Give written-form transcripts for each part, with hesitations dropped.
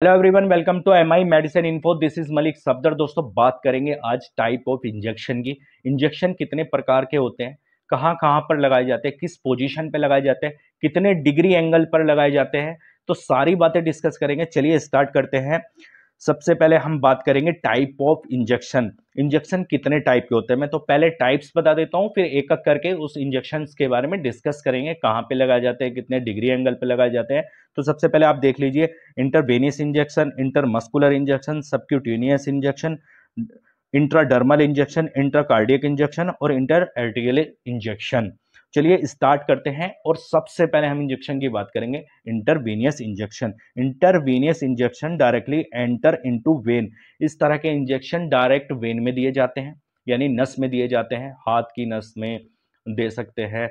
Hello everyone, welcome to MI medicine info. This is Malik Safdar. दोस्तों, बात करेंगे आज टाइप ऑफ इंजेक्शन की। इंजेक्शन कितने प्रकार के होते हैं, कहाँ कहाँ पर लगाए जाते हैं, किस पोजीशन पे लगाए जाते हैं, कितने डिग्री एंगल पर लगाए जाते हैं, तो सारी बातें डिस्कस करेंगे। चलिए स्टार्ट करते हैं। सबसे पहले हम बात करेंगे टाइप ऑफ इंजेक्शन। इंजेक्शन कितने टाइप के होते हैं, मैं तो पहले टाइप्स बता देता हूं, फिर एक एक करके उस इंजेक्शन के बारे में डिस्कस करेंगे, कहाँ पे लगाए जाते हैं, कितने डिग्री एंगल पे लगाए जाते हैं। तो सबसे पहले आप देख लीजिए, intravenous injection, intermuscular injection, subcutaneous injection, intradermal injection, intracardiac injection और इंटर आर्टिकुलर इंजेक्शन। चलिए स्टार्ट करते हैं और सबसे पहले हम इंजेक्शन की बात करेंगे, intravenous injection. Intravenous injection directly enter into vein. इस तरह के इंजेक्शन डायरेक्ट वेन में दिए जाते हैं, यानी नस में दिए जाते हैं, हाथ की नस में दे सकते हैं।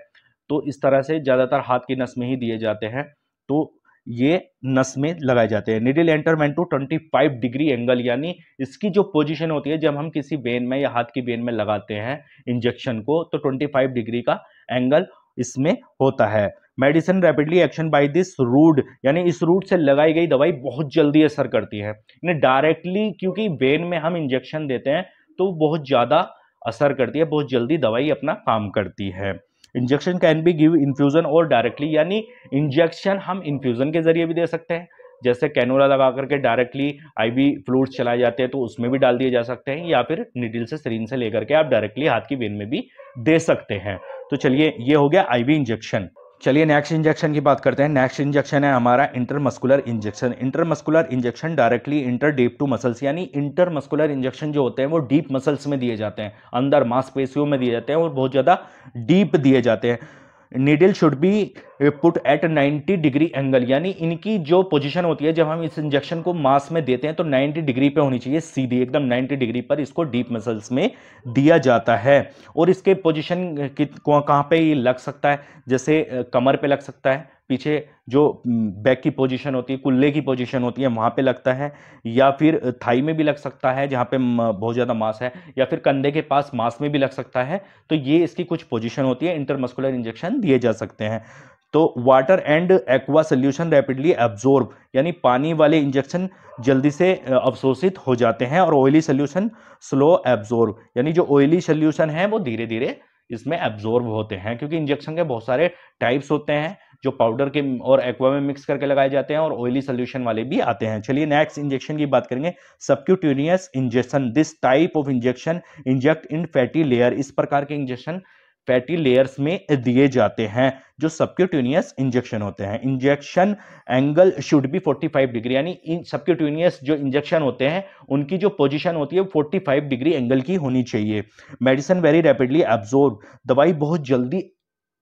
तो इस तरह से ज्यादातर हाथ की नस में ही दिए जाते हैं। तो ये नस में लगाए जाते हैं। Needle enterment to 25 degree angle, यानी इसकी जो पोजीशन होती है जब हम किसी वेन में या हाथ की वेन में लगाते हैं इंजेक्शन को, तो 25 डिग्री का एंगल इसमें होता है। Medicine rapidly action by this route, यानी इस रूट से लगाई गई दवाई बहुत जल्दी असर करती है। डायरेक्टली क्योंकि वेन में हम इंजेक्शन देते हैं तो बहुत ज्यादा असर करती है, बहुत जल्दी दवाई अपना काम करती है। Injection can be give infusion और डायरेक्टली, यानी इंजेक्शन हम इन्फ्यूजन के जरिए भी दे सकते हैं, जैसे कैनोला लगा करके डायरेक्टली आईवी फ्लूइड्स चलाए जाते हैं तो उसमें भी डाल दिए जा सकते हैं, या फिर निडल से सिरिंज से लेकर के आप डायरेक्टली हाथ की वेन में भी दे सकते हैं। तो चलिए, ये हो गया आईवी इंजेक्शन। चलिए नेक्स्ट इंजेक्शन की बात करते हैं। नेक्स्ट इंजेक्शन है हमारा intermuscular injection. Intermuscular injection directly inter deep to muscles, यानी इंटरमस्कुलर इंजेक्शन जो होते हैं वो डीप मसल्स में दिए जाते हैं, अंदर मांसपेशियों में दिए जाते हैं और बहुत ज्यादा डीप दिए जाते हैं। Needle should be put at 90 degree angle, यानी इनकी जो पोजीशन होती है जब हम इस इंजेक्शन को मास में देते हैं तो 90 डिग्री पे होनी चाहिए, सीधी एकदम 90 डिग्री पर इसको डीप मसल्स में दिया जाता है। और इसके पोजीशन कहाँ पे ये लग सकता है, जैसे कमर पे लग सकता है, पीछे जो बैक की पोजीशन होती है, कुल्ले की पोजीशन होती है वहां पे लगता है, या फिर थाई में भी लग सकता है जहां पे बहुत ज्यादा मांस है, या फिर कंधे के पास मांस में भी लग सकता है। तो ये इसकी कुछ पोजीशन होती है, इंटरमस्कुलर इंजेक्शन दिए जा सकते हैं। तो water and aqua solution rapidly absorb, यानी पानी वाले इंजेक्शन जल्दी से अवशोषित हो जाते हैं, और ऑयली सोल्यूशन स्लो एब्जॉर्ब, यानी जो ऑयली सोल्यूशन है वो धीरे धीरे इसमें एब्जॉर्ब होते हैं, क्योंकि इंजेक्शन के बहुत सारे टाइप्स होते हैं जो पाउडर के और एक्वा में मिक्स करके लगाए जाते हैं, और ऑयली सोल्यूशन वाले भी आते हैं। चलिए नेक्स्ट इंजेक्शन की बात करेंगे, subcutaneous injection. This type of injection inject in fatty layer. इस प्रकार के इंजेक्शन फैटी लेयर्स में दिए जाते हैं जो सबक्यूटेनियस इंजेक्शन होते हैं। Injection angle should be 45 degree, यानी इन सबक्यूटेनियस जो इंजेक्शन होते हैं उनकी जो पोजीशन होती है 45 डिग्री एंगल की होनी चाहिए। मेडिसिन वेरी रैपिडली एब्जॉर्ब, दवाई बहुत जल्दी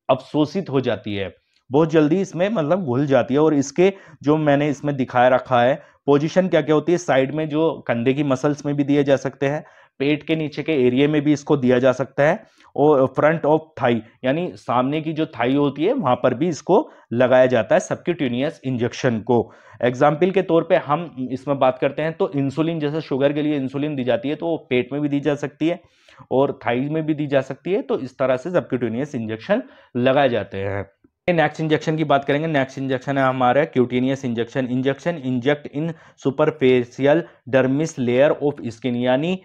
अवशोषित हो जाती है, बहुत जल्दी इसमें मतलब घुल जाती है। और इसके जो मैंने इसमें दिखाया रखा है पोजीशन क्या क्या होती है, साइड में जो कंधे की मसल्स में भी दिए जा सकते हैं, पेट के नीचे के एरिया में भी इसको दिया जा सकता है, और फ्रंट ऑफ थाई, यानी सामने की जो थाई होती है वहां पर भी इसको लगाया जाता है सबक्यूटेनियस इंजेक्शन को। एग्जाम्पल के तौर पे हम इसमें बात करते हैं तो इंसुलिन, जैसे शुगर के लिए इंसुलिन दी जाती है तो वो पेट में भी दी जा सकती है और थाई में भी दी जा सकती है। तो इस तरह से सबक्यूटेनियस इंजेक्शन लगाए जाते हैं। नेक्स्ट इंजेक्शन की बात करेंगे। नेक्स्ट इंजेक्शन है हमारा cutaneous injection. Injection inject in superficial dermis layer of skin, यानी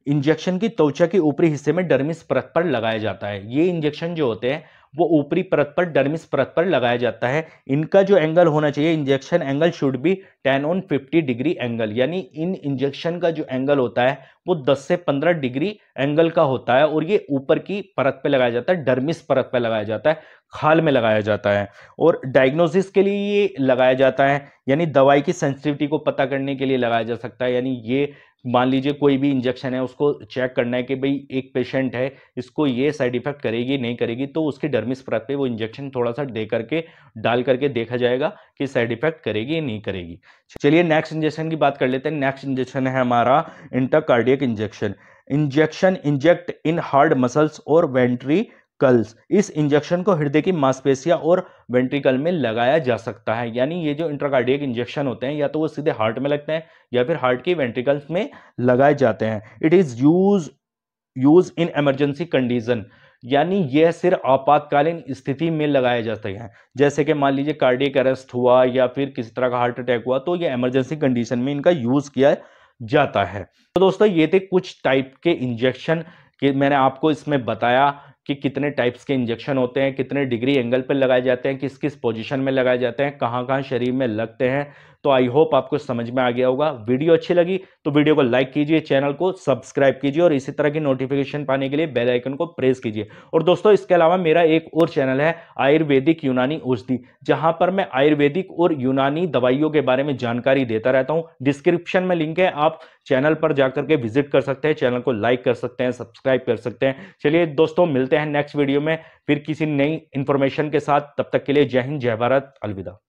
इंजेक्शन की त्वचा के ऊपरी हिस्से में डर्मिस परत पर लगाया जाता है। ये इंजेक्शन जो होते हैं वो ऊपरी परत पर, डर्मिस परत पर लगाया जाता है। इनका जो एंगल होना चाहिए, injection angle should be 10 on 50 degree angle, यानी इन इंजेक्शन का जो एंगल होता है वो 10 से 15 डिग्री एंगल का होता है, और ये ऊपर की परत पे लगाया जाता है, डर्मिस परत पे लगाया जाता है, खाल में लगाया जाता है। और डायग्नोसिस के लिए ये लगाया जाता है, यानी दवाई की सेंसिटिविटी को पता करने के लिए लगाया जा सकता है। यानी ये मान लीजिए कोई भी इंजेक्शन है, उसको चेक करना है कि भाई एक पेशेंट है, इसको ये साइड इफेक्ट करेगी नहीं करेगी, तो उसकी डर्मिस परत पे वो इंजेक्शन थोड़ा सा दे करके डाल करके देखा जाएगा कि साइड इफेक्ट करेगी या नहीं करेगी। चलिए नेक्स्ट इंजेक्शन की बात कर लेते हैं। नेक्स्ट इंजेक्शन है हमारा intracardiac injection. Injection inject in heart muscles और वेंट्रिकल्स। इस इंजेक्शन को हृदय की मांसपेशियां और वेंट्रिकल में लगाया जा सकता है। यानी ये जो इंट्राकार्डियक इंजेक्शन होते हैं या तो वो सीधे हार्ट में लगते हैं या फिर हार्ट की वेंट्रिकल्स में लगाए जाते हैं। It is use in emergency condition, यानी यह सिर्फ आपातकालीन स्थिति में लगाया जाता है। जैसे कि मान लीजिए कार्डियक अरेस्ट हुआ या फिर किसी तरह का हार्ट अटैक हुआ तो ये इमरजेंसी कंडीशन में इनका यूज किया जाता है। तो दोस्तों ये थे कुछ टाइप के इंजेक्शन कि मैंने आपको इसमें बताया कि कितने टाइप्स के इंजेक्शन होते हैं, कितने डिग्री एंगल पर लगाए जाते हैं, किस किस पोजीशन में लगाए जाते हैं, कहाँ कहाँ शरीर में लगते हैं। तो आई होप आपको समझ में आ गया होगा। वीडियो अच्छी लगी तो वीडियो को लाइक कीजिए, चैनल को सब्सक्राइब कीजिए और इसी तरह की नोटिफिकेशन पाने के लिए बेल आइकन को प्रेस कीजिए। और दोस्तों इसके अलावा मेरा एक और चैनल है आयुर्वेदिक यूनानी औषधि, जहां पर मैं आयुर्वेदिक और यूनानी दवाइयों के बारे में जानकारी देता रहता हूं। डिस्क्रिप्शन में लिंक है, आप चैनल पर जाकर के विजिट कर सकते हैं, चैनल को लाइक कर सकते हैं, सब्सक्राइब कर सकते हैं। चलिए दोस्तों मिलते हैं नेक्स्ट वीडियो में फिर किसी नई इंफॉर्मेशन के साथ। तब तक के लिए जय हिंद, जय भारत, अलविदा।